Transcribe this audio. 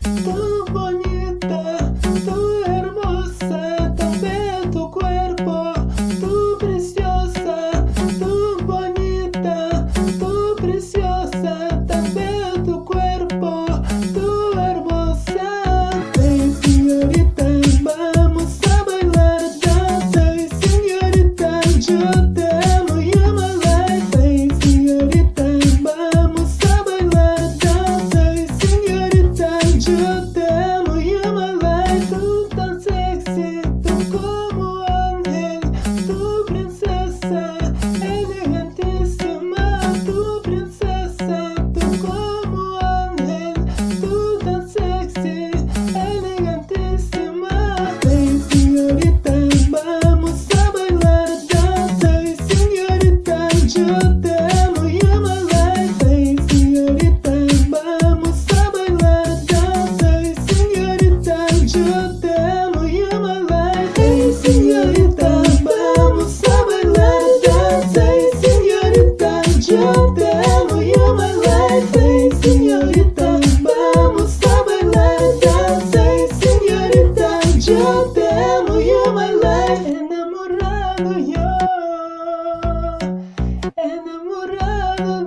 Tú bonita, tú hermosa, tan bello tu cuerpo, tú preciosa, tú bonita, tú preciosa, tan bello tu cuerpo, tú hermosa. Hey señorita, vamos a bailar danza, hey señorita, yo te amo, you're my life. Hey señorita, vamos a bailar danza, hey señorita, yo te amo, you're my life. Tú tan sexy, tú como ángel, tu princesa, elegantísima, tu princesa, tú como ángel, tú tan sexy, elegantísima. Hey señorita, vamos a bailar danza, hey señorita, yo te amo, you're my life. Hey señorita, vamos a bailar danza, hey señorita, yo te amo, you're my life. Hey señorita, vamos a bailar danza, hey señorita, yo te amo, you're my life. Hey señorita, vamos a bailar danza, hey señorita, yo te amo, you're my life. Enamorado yo, enamorado